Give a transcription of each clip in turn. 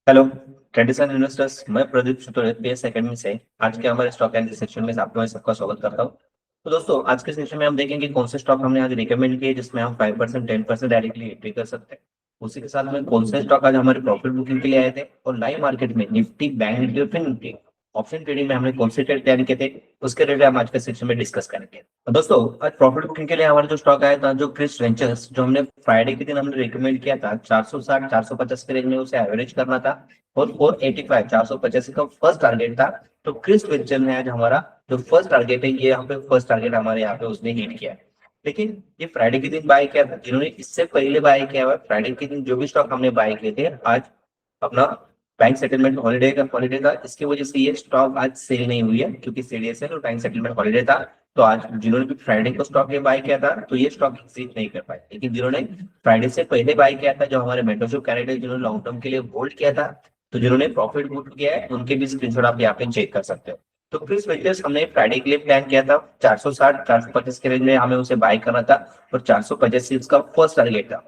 Hello traditional investors. मैं Pradeep सुतोरे PS academy से आज के हमारे स्टॉक एनालिसिस सेक्शन में आपका मैं सबका स्वागत करता हूं। तो दोस्तों, आज के सेशन में हम देखेंगे कौन से स्टॉक हमने आज रिकमेंड किए जिसमें हम 5% 10% डायरेक्टली एंट्री कर सकते हैं। उसी के साथ में कौन से स्टॉक आज हमारे प्रॉफिट बुकिंग के लिए आए थे और लाइव मार्केट में निफ्टी, बैंक निफ्टी और फिर निफ्टी ऑप्शन ट्रेडिंग में हमने कौन से ट्रेड तैयार किए थे, उसके रिलेटेड हम आज के सेक्शन में डिस्कस करेंगे। तो दोस्तों, आज प्रॉफिट बुकिंग के लिए हमारा जो स्टॉक आया था, जो क्रिस वेंचर्स, जो हमने फ्राइडे के दिन हमने रिकमेंड किया था 460 450 के रेंज में उसे एवरेज करना था और 485 485 का फर्स्ट टारगेट था। तो क्रिस वेंचर ने आज हमारा जो फर्स्ट टारगेट है, ये यहाँ पे फर्स्ट टारगेट हमारे यहाँ पे उसने हिट किया है। लेकिन ये फ्राइडे के दिन बाय किया था, जिन्होंने इससे पहले बाय किया हुआ फ्राइडे के दिन जो भी स्टॉक हमने बाय किए थे, आज अपना बैंक सेटलमेंट हॉलीडे था, इसकी वजह से ये स्टॉक आज सेल नहीं हुई है, क्योंकि सीडीएस है और बैंक सेटलमेंट हॉलीडे था। तो आज जिन्होंने भी फ्राइडे को स्टॉक ये बाय किया था, तो ये स्टॉक एग्जिट नहीं कर पाए। लेकिन जिन्होंने फ्राइडे से पहले बाय किया था, जो हमारे मेंटरशिप कैंडिडेट जिन्होंने लॉन्ग टर्म के लिए होल्ड किया था, तो जिन्होंने प्रॉफिट बुक किया है, उनके भी स्क्रीनशॉट आप यहाँ पे चेक कर सकते हो। तो क्रिस वेंचर्स हमने फ्राइडे के लिए प्लान किया था 460 450 के रेंज में हमें उसे बाय करना था और 485 उसका फर्स्ट टारगेट था।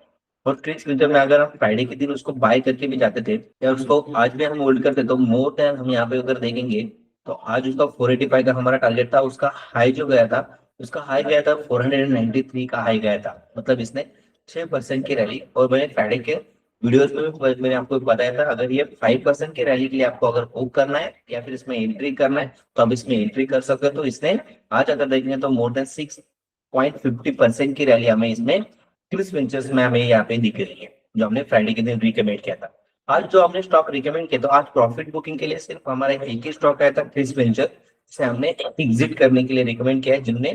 और क्रिस वेंचर में अगर हम फ्राइडे के दिन उसको बाय करके भी जाते थे या उसको आज भी हम होल्ड करते, तो मोर देन हम यहाँ पे अगर देखेंगे तो आज उसका 485 का हमारा टारगेट था। उसका हाई जो गया था, उसका हाई गया था 493 का हाई गया था। मतलब इसने 6% की रैली, और मैंने फ्राइडे के वीडियोस में भी मैंने आपको बताया था, अगर ये 5% की रैली के लिए आपको अगर बुक करना है या फिर इसमें एंट्री करना है, तो आप इसमें एंट्री कर सकते हो। तो इसने आज अगर देखेंगे तो मोर देन 6.50% की रैली हमें इसमें क्रिस वेंचर्स में हमें यहाँ पे दिख रही है, जो हमने फ्राइडे के दिन रिकमेंड किया था। आज जो हमने स्टॉक रिकमेंड किया, तो आज प्रॉफिट बुकिंग के लिए सिर्फ हमारा एक ही स्टॉक आया था, क्रिस वेंचर, से हमने एग्जिट करने के लिए रिकमेंड किया है। जिन्होंने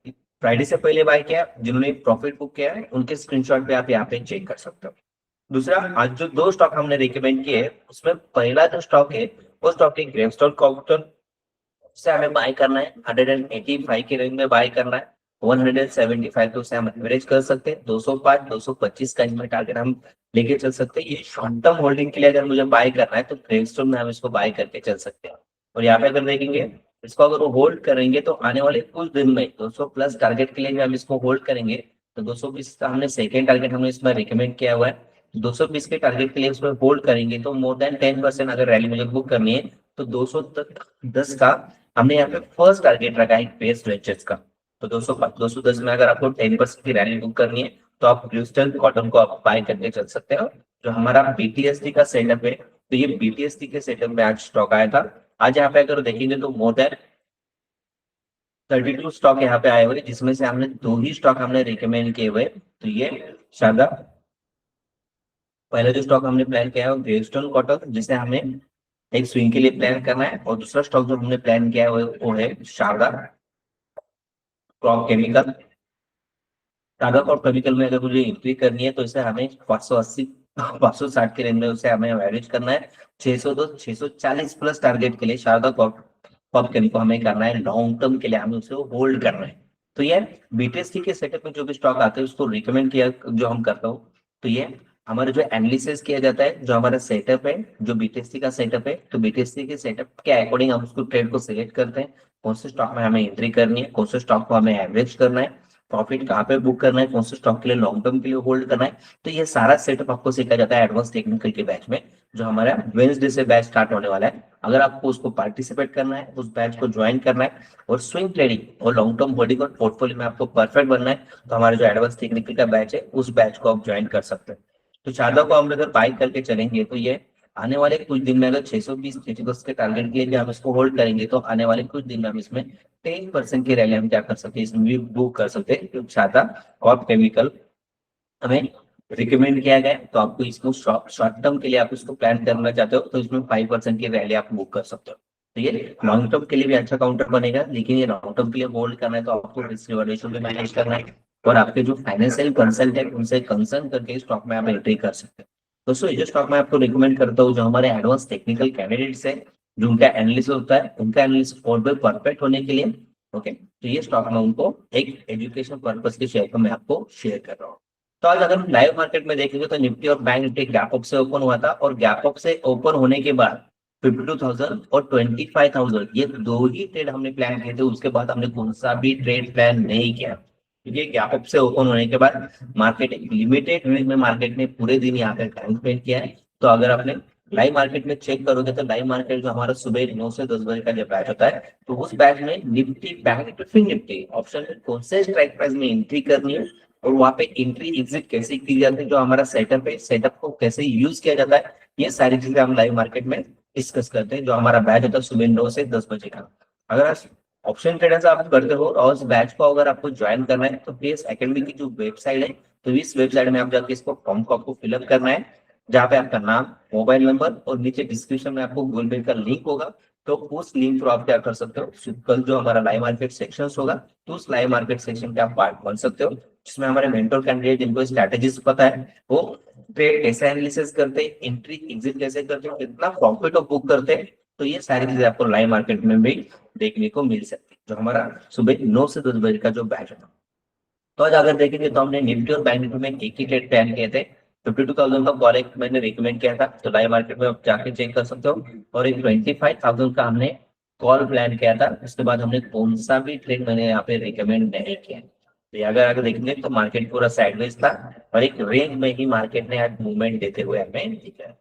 फ्राइडे से पहले बाय किया, जिन्होंने प्रॉफिट बुक किया है, उनके स्क्रीनशॉट पे आप यहाँ पे चेक कर सकते हो। दूसरा, आज जो दो स्टॉक हमने रिकमेंड किए, उसमें पहला जो स्टॉक है वो स्टॉक है ग्रेवस्टोन कॉम्प्यूटर, से हमें बाय करना है 185 के रेंज में बाय करना है। 175 तो उसे हम एवरेज कर सकते हैं। 205 225 का इसमें टारगेट हम लेके चल सकते हैं। ये शॉर्ट टर्म होल्डिंग के लिए अगर मुझे बाय करना है, तो ग्रेवस्टोन में हम इसको बाय करके चल सकते हैं। और यहाँ पे अगर देखेंगे, इसको अगर वो होल्ड करेंगे तो आने वाले कुछ दिन में 200 प्लस टारगेट के लिए भी हम इसको होल्ड करेंगे। तो 220 का हमने सेकेंड टारगेट हमने इसमें रिकमेंड किया हुआ है। 220 के टारगेट के लिए इसमें होल्ड करेंगे तो मोर देन 10% अगर रैली मुझे बुक करनी है, तो 200 तक 10 का हमने यहाँ पे फर्स्ट टारगेट रखा है पेस वेंचर्स का। तो 210 में अगर आपको 10% की रैली बुक करनी है, तो आप क्रिस्टल कॉटन को आप बाय करके चल सकते हो, जो हमारा बीटीएसटी का सेटअप है। तो ये बीटीएसटी के सेटअप में आज स्टॉक आया था। आज यहाँ पे अगर देखेंगे तो मोर देन 32 स्टॉक यहाँ पे आए हुए, जिसमें से हमने दो ही स्टॉक हमने रिकमेंड किए हुए। तो ये शारदा, पहला जो स्टॉक हमने प्लान किया है वो ग्रेवस्टोन कॉटन, जिसे हमें एक स्विंग के लिए प्लान करना है। और दूसरा स्टॉक जो हमने प्लान किया है वो है Sharda crop chemical. Tata crop chemical में अगर मुझे एंट्री करनी है, तो इसे हमें 580 560 के रेंज में उसे हमें एवरेज करना है। 602 640 प्लस टारगेट के लिए शारदा क्रॉप क्रॉप केमिकल हमें करना है। लॉन्ग टर्म के लिए हमें उसे होल्ड करना है। तो ये बीटीएसटी के सेटअप में जो भी स्टॉक आते हैं उसको रिकमेंड किया जो हम करता हूँ। तो ये हमारा जो एनालिसिस किया जाता है, जो हमारा सेटअप है, जो बीटीएसटी का सेटअप है, तो बीटीएसटी के सेटअप के अकॉर्डिंग हम उसको ट्रेड को सिलेक्ट करते हैं। कौन से स्टॉक में हमें एंट्री करनी है, कौन से स्टॉक को हमें एवरेज करना है, प्रॉफिट कहाँ पे बुक करना है, कौन से स्टॉक के लिए लॉन्ग टर्म के लिए होल्ड करना है। तो ये सारा सेटअप आपको सिखाया जाता है एडवांस टेक्निकल के बैच में, जो हमारा वेंसडे से बैच स्टार्ट होने वाला है। अगर आपको उसको पार्टिसिपेट करना है, उस बैच को ज्वाइन करना है और स्विंग ट्रेडिंग और लॉन्ग टर्म होल्डिंग और पोर्टफोलियो में आपको परफेक्ट बनना है, तो हमारा जो एडवांस टेक्निकल का बैच है, उस बैच को आप ज्वाइन कर सकते हैं। तो शारदा को हम अगर बाय करके चलेंगे, तो ये आने वाले कुछ दिन में अगर 620 610 के टारगेट के लिए भी हम इसको होल्ड करेंगे, तो आने वाले कुछ दिन में हम इसमें 10% की रैली हम क्या कर सकते हैं, इसमें भी बुक कर सकते हैं। तो शारदा और केमिकल हमें रिकमेंड किया गया है। तो आपको इसको शॉर्ट टर्म के लिए आप इसको प्लान करना चाहते हो, तो इसमें 5% की रैली आप बुक कर सकते हो। तो ये लॉन्ग टर्म के लिए भी अच्छा काउंटर बनेगा, लेकिन ये लॉन्ग टर्म के लिए होल्ड करना है, तो आपको रिस्क रिवॉर्ड रेशियो भी मैनेज करना है और आपके जो फाइनेंशियल कंसल्टेंट उनसे कंसर्न करके स्टॉक में आप एंट्री कर सकते हैं। दोस्तों, ये जो स्टॉक मैं आपको रिकमेंड करता हूँ, जो हमारे एडवांस टेक्निकल कैंडिडेट्स है, जो उनका एनालिसिस होता है, उनका एनालिसिस और भी परफेक्ट होने के लिए, ओके, तो ये स्टॉक मैं उनको एक एजुकेशन पर्पज के शेयर को मैं आपको शेयर कर रहा हूँ। तो आज अगर हम लाइव मार्केट में देखेंगे, तो निफ्टी और बैंक निफ्टी गैप अप से ओपन हुआ था, और गैप अप से ओपन होने के बाद 52,000 और 25,000 ये दो ही ट्रेड हमने प्लान किए थे। उसके बाद हमने कौन सा भी ट्रेड प्लान नहीं किया, क्योंकि गैप अप से ओपन होने के बाद मार्केट लिमिटेड में मार्केट ने पूरे दिन यहाँ पे टाइम स्पेंड किया है। तो अगर आपने लाइव मार्केट में चेक करोगे तो लाइव मार्केट जो हमारा सुबह 9 से 10 बजे का जो बैच होता है, तो उस बैच में Nifty bank Nifty fin Nifty option में कौन से स्ट्राइक प्राइस में एंट्री करनी है और वहां पे एंट्री एग्जिट कैसे की जाती है, जो हमारा सेटअप है सेटअप को कैसे यूज किया जाता है, ये सारी चीजें हम लाइव मार्केट में डिस्कस करते हैं। जो हमारा बैच होता है सुबह 9 से 10 बजे का। अगर आप ऑप्शन ट्रेडर आप करते हो और उस बैच को अगर आपको ज्वाइन करना है तो PS एकेडमी की जो वेबसाइट है, तो इस वेबसाइट में आप जाके इसको फॉर्म को आपको फिलअप करना है, जहाँ पे आपका नाम, मोबाइल नंबर और नीचे डिस्क्रिप्शन में आपको गूगल पे का लिंक होगा। तो उस लिंक थ्रू आप क्या कर सकते हो, कल जो हमारा लाइव मार्केट सेक्शन होगा, तो उस लाइव मार्केट सेक्शन के आप पार्ट बन सकते हो, जिसमें हमारे मेंटर कैंडिडेट जिनको स्ट्रेटेजीज पता है, वो ट्रेड कैसे एनालिसिस करते हैं, एंट्री एग्जिट कैसे करते हैं, कितना प्रॉफिट और बुक करते हैं। तो ये सारी चीजें आपको लाइव मार्केट में भी देखने को मिल सकती है, जो हमारा सुबह 9 से 10 बजे का जो बैच है। तो आज अगर देखेंगे तो हमने निफ्टी और बैंक निफ्टी में एक ही ट्रेड प्लान किए थे। 52,000 का कॉल एक मैंने रिकमेंड किया था, तो लाइव मार्केट में आप जाके चेक कर सकते हो। और एक 25,000 का हमने कॉल प्लान किया था, उसके बाद हमने कौन सा भी ट्रेड मैंने यहाँ पे रिकमेंड नहीं किया। तो ये अगर अगर देखेंगे तो मार्केट पूरा साइडवेज था और एक रेंज में ही मार्केट ने आज मूवमेंट देते हुए हमें दिखा है।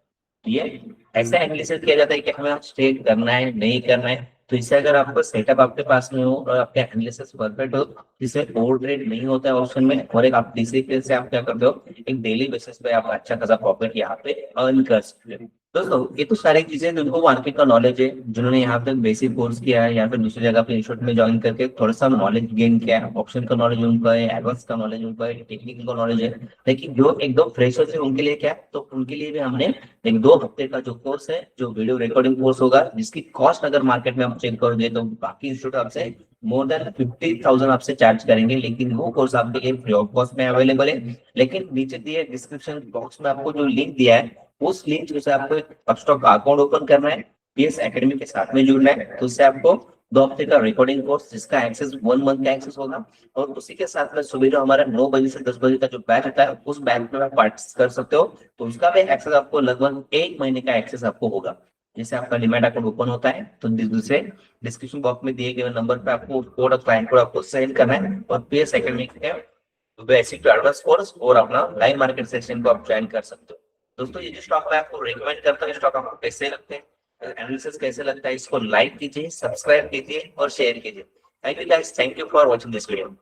तो ये ऐसा एनालिसिस किया जाता है कि हमें स्ट्रेट करना है नहीं करना है। तो इससे अगर आपको सेटअप आपके पास में हो और आपका एनालिसिस परफेक्ट हो, जिससे ओवर ट्रेड नहीं होता है ऑप्शन में, और एक आप डिसिप्लिन से आप क्या करते हो, एक डेली बेसिस पे आप अच्छा खासा प्रॉफिट यहाँ पे अर्न कर सकते हो। दोस्तों ये तो सारी चीजें जिनको मार्केट का नॉलेज है, जिन्होंने यहाँ पे बेसिक कोर्स किया है या फिर दूसरी जगह पे इंस्टीट्यूट में ज्वाइन करके थोड़ा सा नॉलेज गेन किया है, ऑप्शन का नॉलेज उनका है, एडवांस का नॉलेज उनका है, टेक्निकल का नॉलेज है। लेकिन जो एकदम फ्रेशर्स है उनके लिए क्या है, तो उनके लिए भी हमने एक 2 हफ्ते का जो कोर्स है, जो वीडियो रिकॉर्डिंग कोर्स होगा, जिसकी कॉस्ट अगर मार्केट में आप चेक करोगे तो बाकी इंस्टीट्यूट आपसे मोर देन 50,000 आपसे चार्ज करेंगे, लेकिन वो कोर्स आपके लिए फ्री ऑफ कॉस्ट में अवेलेबल है। लेकिन नीचे दिए डिस्क्रिप्शन बॉक्स में आपको जो लिंक दिया है, उस लिंक से आपको एक अपस्टॉक अकाउंट ओपन करना है, PS एकेडमी के साथ में जुड़ना है, तो उससे आपको 2 हफ्ते का रिकॉर्डिंग कोर्स जिसका एक्सेस 1 मंथ का एक्सेस होगा, और उसी के साथ में सुबह जो हमारा 9 बजे से 10 बजे का जो बैच होता है, उस बैच में आप पार्टिसिपेट कर सकते हो। तो उसका भी एक्सेस आपको लगभग 1 महीने का एक्सेस आपको होगा। जैसे आपका डिमैट अकाउंट ओपन होता है तो दूसरे डिस्क्रिप्शन बॉक्स में दिए गए नंबर पे आपको कोड और क्लाइंट कोड आपको सेंड करना है, और PS एकेडमी के बेसिक टू एडवांस कोर्स और अपना लाइव मार्केट सेक्शन को आप ज्वाइन कर सकते हो। दोस्तों ये जो स्टॉक मैं आपको रिकमेंड करता हूँ, स्टॉक आपको कैसे लगते हैं, एनालिसिस कैसे लगता है, इसको लाइक कीजिए, सब्सक्राइब कीजिए और शेयर कीजिए। Thank you guys, thank you for watching this video.